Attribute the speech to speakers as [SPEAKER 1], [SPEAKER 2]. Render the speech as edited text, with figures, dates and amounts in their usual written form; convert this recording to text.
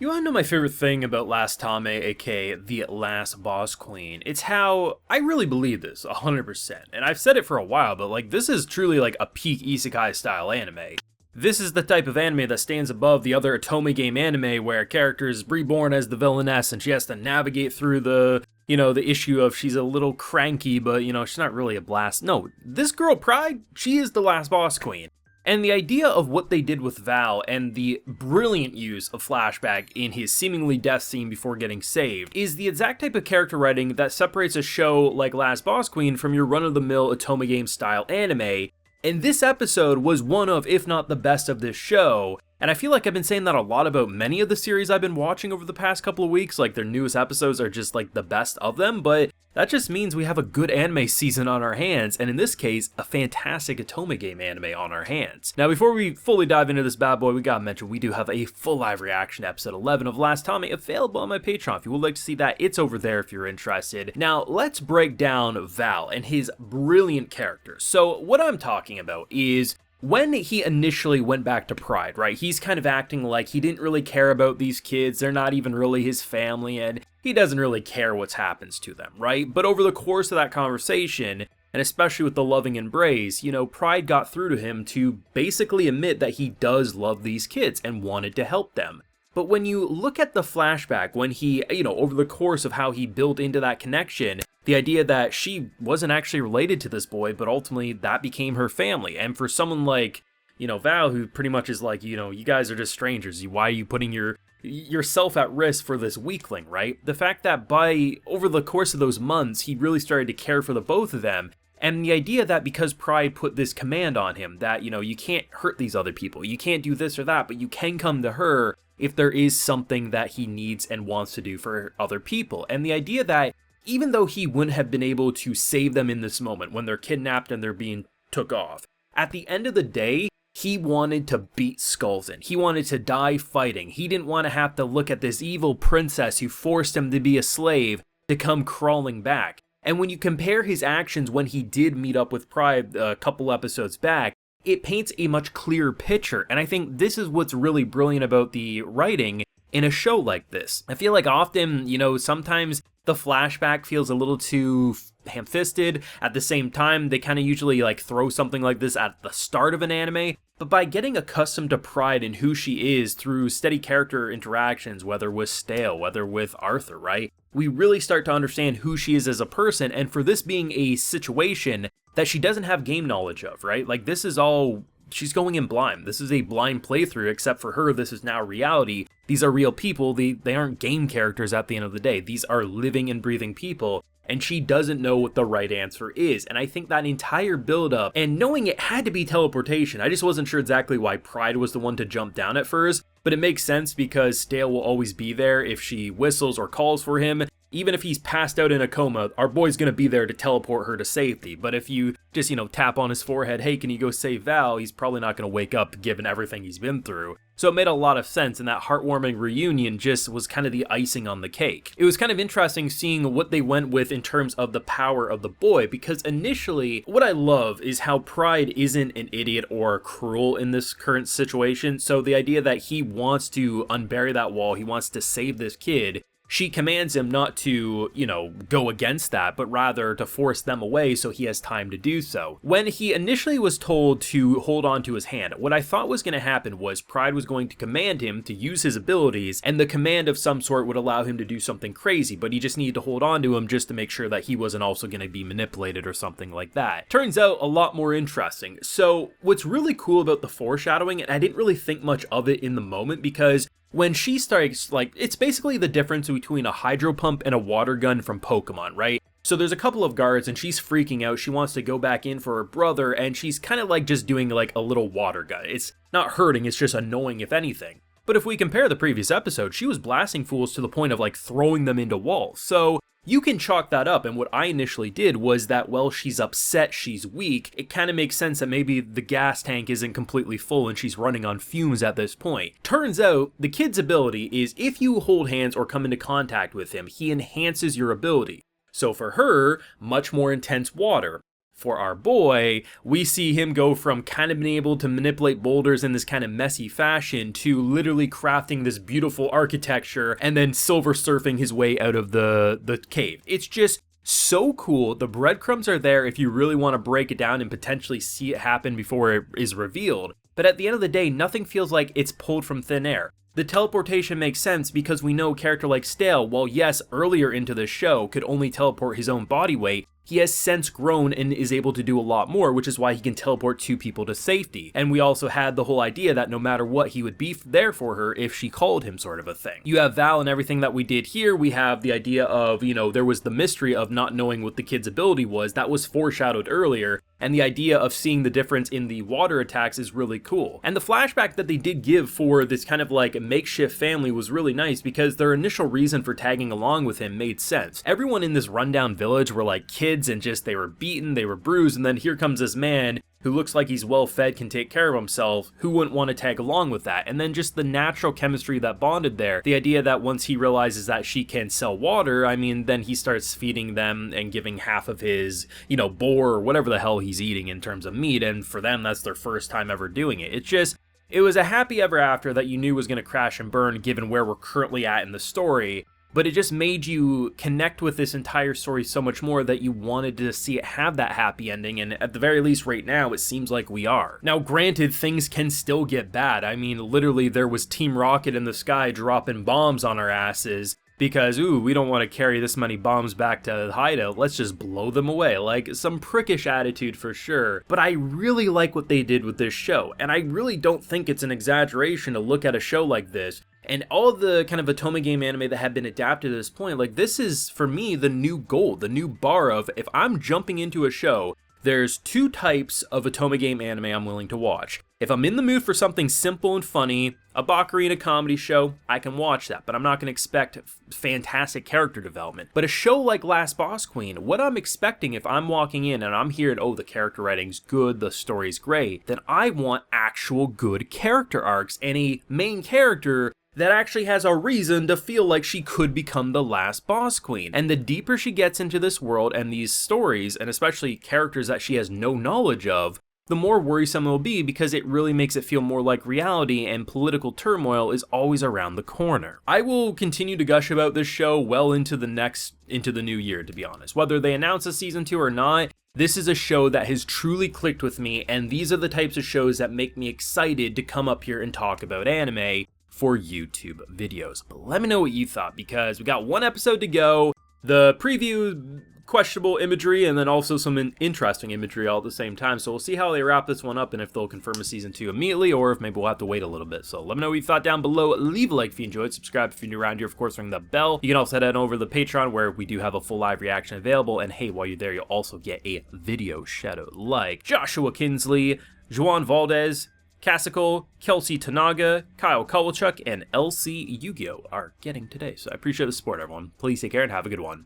[SPEAKER 1] You wanna know my favorite thing about LasTame, aka the Last Boss Queen? It's how I really believe this, 100%. And I've said it for a while, but like this is truly like a peak Isekai style anime. This is the type of anime that stands above the other otome game anime where a character is reborn as the villainess and she has to navigate through the issue of she's a little cranky, but she's not really a blast. No, this girl Pride, she is the Last Boss Queen. And the idea of what they did with Val and the brilliant use of Flashback in his seemingly death scene before getting saved is the exact type of character writing that separates a show like Last Boss Queen from your run-of-the-mill otome game style anime. And this episode was one of, if not the best of this show. And I feel like I've been saying that a lot about many of the series I've been watching over the past couple of weeks, like their newest episodes are just like the best of them, but that just means we have a good anime season on our hands, and in this case, a fantastic otome game anime on our hands. Now before we fully dive into this bad boy, we gotta mention we do have a full live reaction to episode 11 of LasTame available on my Patreon. If you would like to see that, it's over there if you're interested. Now let's break down Val and his brilliant character. So what I'm talking about is when he initially went back to Pride, right, he's kind of acting like he didn't really care about these kids, they're not even really his family, and he doesn't really care what happens to them, right? But over the course of that conversation, and especially with the loving embrace, Pride got through to him to basically admit that he does love these kids and wanted to help them. But when you look at the flashback, when he, over the course of how he built into that connection, the idea that she wasn't actually related to this boy, but ultimately that became her family. And for someone like, Val, who pretty much is like, you guys are just strangers. Why are you putting yourself at risk for this weakling, right? The fact that over the course of those months, he really started to care for the both of them. And the idea that because Pride put this command on him that, you can't hurt these other people, you can't do this or that, but you can come to her if there is something that he needs and wants to do for other people. And the idea that even though he wouldn't have been able to save them in this moment when they're kidnapped and they're being took off, at the end of the day, he wanted to beat Skulls in. He wanted to die fighting. He didn't want to have to look at this evil princess who forced him to be a slave to come crawling back. And when you compare his actions when he did meet up with Pride a couple episodes back, it paints a much clearer picture. And I think this is what's really brilliant about the writing in a show like this. I feel like often, sometimes the flashback feels a little too ham-fisted. At the same time, they kind of usually throw something like this at the start of an anime. But by getting accustomed to Pride and who she is through steady character interactions, whether with Stale, whether with Arthur, right? We really start to understand who she is as a person, and for this being a situation that she doesn't have game knowledge of, right? Like this is all, she's going in blind. This is a blind playthrough, except for her, this is now reality. These are real people, they aren't game characters at the end of the day. These are living and breathing people. And she doesn't know what the right answer is. And I think that entire build-up, and knowing it had to be teleportation, I just wasn't sure exactly why Pride was the one to jump down at first, but it makes sense because Stale will always be there if she whistles or calls for him. Even if he's passed out in a coma, our boy's gonna be there to teleport her to safety. But if you just, tap on his forehead, hey, can you go save Val? He's probably not gonna wake up given everything he's been through. So it made a lot of sense, and that heartwarming reunion just was kind of the icing on the cake. It was kind of interesting seeing what they went with in terms of the power of the boy, because initially, what I love is how Pride isn't an idiot or cruel in this current situation. So the idea that he wants to unbury that wall, he wants to save this kid, she commands him not to, go against that, but rather to force them away so he has time to do so. When he initially was told to hold on to his hand, what I thought was going to happen was Pride was going to command him to use his abilities, and the command of some sort would allow him to do something crazy, but he just needed to hold on to him just to make sure that he wasn't also going to be manipulated or something like that. Turns out a lot more interesting. So what's really cool about the foreshadowing, and I didn't really think much of it in the moment because when she starts, it's basically the difference between a hydro pump and a water gun from Pokemon, right? So there's a couple of guards and she's freaking out. She wants to go back in for her brother and she's kind of just doing a little water gun. It's not hurting, it's just annoying if anything. But if we compare the previous episode, she was blasting fools to the point of throwing them into walls. So you can chalk that up, and what I initially did was that, well, she's upset, she's weak, it kind of makes sense that maybe the gas tank isn't completely full and she's running on fumes at this point. Turns out, the kid's ability is if you hold hands or come into contact with him, he enhances your ability. So for her, much more intense water. for our boy, we see him go from kind of being able to manipulate boulders in this kind of messy fashion to literally crafting this beautiful architecture and then silver surfing his way out of the cave. It's just so cool. The breadcrumbs are there if you really want to break it down and potentially see it happen before it is revealed. But at the end of the day, nothing feels like it's pulled from thin air. The teleportation makes sense because we know a character like Stale, while yes, earlier into the show, could only teleport his own body weight, he has since grown and is able to do a lot more, which is why he can teleport two people to safety. And we also had the whole idea that no matter what, he would be there for her if she called him, sort of a thing. You have Val and everything that we did here. We have the idea of, you know, there was the mystery of not knowing what the kid's ability was. That was foreshadowed earlier. And the idea of seeing the difference in the water attacks is really cool. And the flashback that they did give for this kind of like makeshift family was really nice because their initial reason for tagging along with him made sense. Everyone in this rundown village were like kids and just they were beaten, they were bruised, and then here comes this man who looks like he's well fed, can take care of himself. Who wouldn't want to tag along with that? And then just the natural chemistry that bonded there. The idea that once he realizes that she can sell water, I mean, then he starts feeding them and giving half of his, you know, boar or whatever the hell he's eating in terms of meat. And for them, that's their first time ever doing it. It was a happy ever after that you knew was going to crash and burn given where we're currently at in the story. But it just made you connect with this entire story so much more that you wanted to see it have that happy ending, and at the very least right now, it seems like we are. Now granted, things can still get bad. I mean, literally there was Team Rocket in the sky dropping bombs on our asses, because, ooh, we don't want to carry this many bombs back to the hideout, let's just blow them away. Like, some prickish attitude for sure. But I really like what they did with this show, and I really don't think it's an exaggeration to look at a show like this, and all the kind of otome game anime that have been adapted to this point, like, this is, for me, the new gold, the new bar of, if I'm jumping into a show, there's two types of otome game anime I'm willing to watch. If I'm in the mood for something simple and funny, a Bakurina comedy show, I can watch that, but I'm not going to expect fantastic character development. But a show like Last Boss Queen, what I'm expecting if I'm walking in and I'm hearing, oh, the character writing's good, the story's great, then I want actual good character arcs and a main character that actually has a reason to feel like she could become the last boss queen. And the deeper she gets into this world and these stories, and especially characters that she has no knowledge of, the more worrisome it will be because it really makes it feel more like reality and political turmoil is always around the corner. I will continue to gush about this show well into the new year, to be honest. Whether they announce a season 2 or not, this is a show that has truly clicked with me, and these are the types of shows that make me excited to come up here and talk about anime for YouTube videos. But let me know what you thought, because we got one episode to go. The preview, questionable imagery, and then also some interesting imagery all at the same time. So we'll see how they wrap this one up and if they'll confirm a season 2 immediately, or if maybe we'll have to wait a little bit. So let me know what you thought down below. Leave a like if you enjoyed, subscribe if you're new around here, of course ring the bell. You can also head on over to the Patreon where we do have a full live reaction available, and hey, while you're there, you'll also get a video shadow like Joshua Kinsley, Juan Valdez, Cassical, Kelsey Tanaga, Kyle Kovalchuk, and LC Yu-Gi-Oh! Are getting today. So I appreciate the support, everyone. Please take care and have a good one.